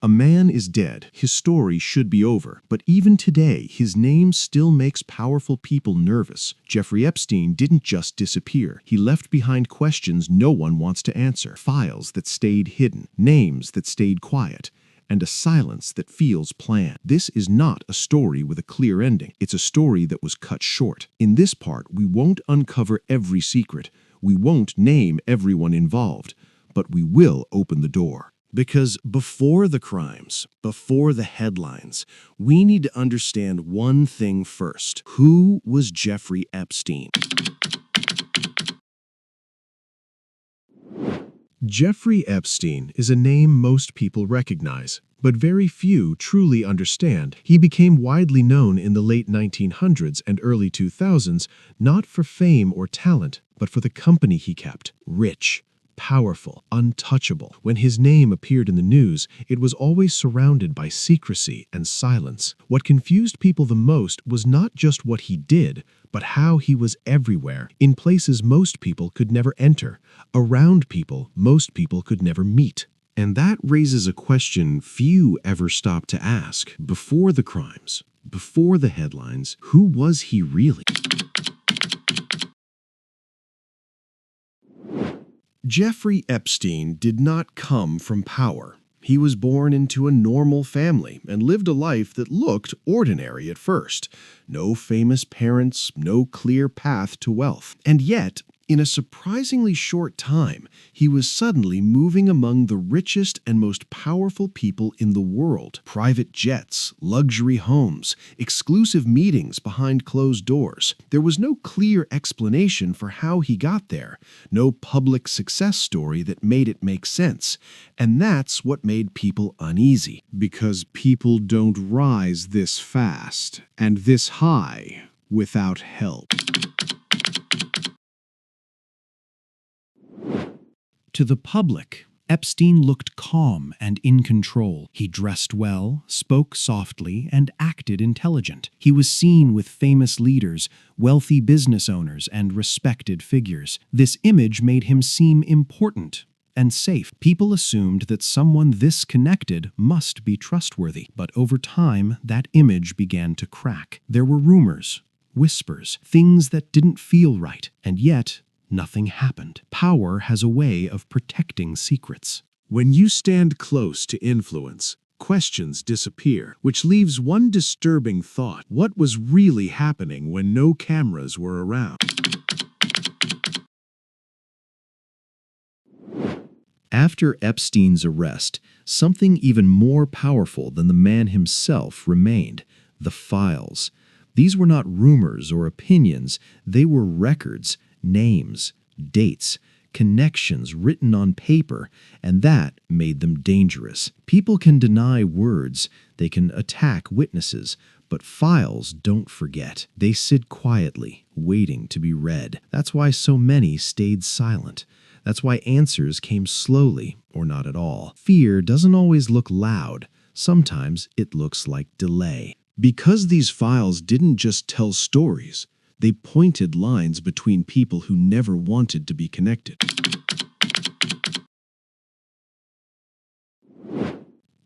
A man is dead. His story should be over. But even today, his name still makes powerful people nervous. Jeffrey Epstein didn't just disappear. He left behind questions no one wants to answer, files that stayed hidden, names that stayed quiet, and a silence that feels planned. This is not a story with a clear ending. It's a story that was cut short. In this part, we won't uncover every secret. We won't name everyone involved, but we will open the door. Because before the crimes, before the headlines, we need to understand one thing first. Who was Jeffrey Epstein? Jeffrey Epstein is a name most people recognize, but very few truly understand. He became widely known in the late 1900s and early 2000s, not for fame or talent, but for the company he kept. Rich, powerful, untouchable. When his name appeared in the news, it was always surrounded by secrecy and silence. What confused people the most was not just what he did, but how he was everywhere, in places most people could never enter, around people most people could never meet. And that raises a question few ever stop to ask. Before the crimes, before the headlines, who was he really? Jeffrey Epstein did not come from power. He was born into a normal family and lived a life that looked ordinary at first. No famous parents, no clear path to wealth. And yet, in a surprisingly short time, he was suddenly moving among the richest and most powerful people in the world. Private jets, luxury homes, exclusive meetings behind closed doors. There was no clear explanation for how he got there, no public success story that made it make sense. And that's what made people uneasy. Because people don't rise this fast and this high without help. To the public, Epstein looked calm and in control. He dressed well, spoke softly, and acted intelligent. He was seen with famous leaders, wealthy business owners, and respected figures. This image made him seem important and safe. People assumed that someone this connected must be trustworthy. But over time, that image began to crack. There were rumors, whispers, things that didn't feel right, and yet nothing happened. Power has a way of protecting secrets. When you stand close to influence, questions disappear, which leaves one disturbing thought. What was really happening when no cameras were around? After Epstein's arrest, something even more powerful than the man himself remained: the files. These were not rumors or opinions, they were records. Names, dates, connections written on paper, and that made them dangerous. People can deny words, they can attack witnesses, but files don't forget. They sit quietly, waiting to be read. That's why so many stayed silent. That's why answers came slowly or not at all. Fear doesn't always look loud. Sometimes it looks like delay. Because these files didn't just tell stories, they pointed lines between people who never wanted to be connected.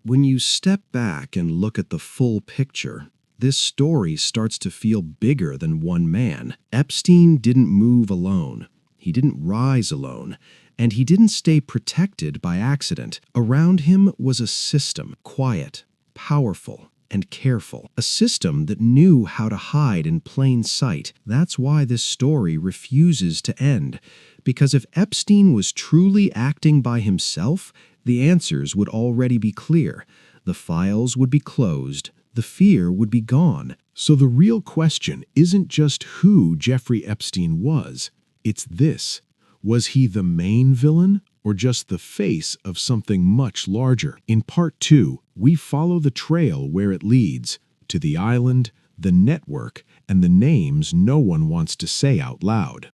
When you step back and look at the full picture, this story starts to feel bigger than one man. Epstein didn't move alone. He didn't rise alone. And he didn't stay protected by accident. Around him was a system, quiet, powerful, and careful. A system that knew how to hide in plain sight. That's why this story refuses to end. Because if Epstein was truly acting by himself, the answers would already be clear. The files would be closed. The fear would be gone. So the real question isn't just who Jeffrey Epstein was. It's this: was he the main villain, or just the face of something much larger? In Part 2, we follow the trail where it leads, to the island, the network, and the names no one wants to say out loud.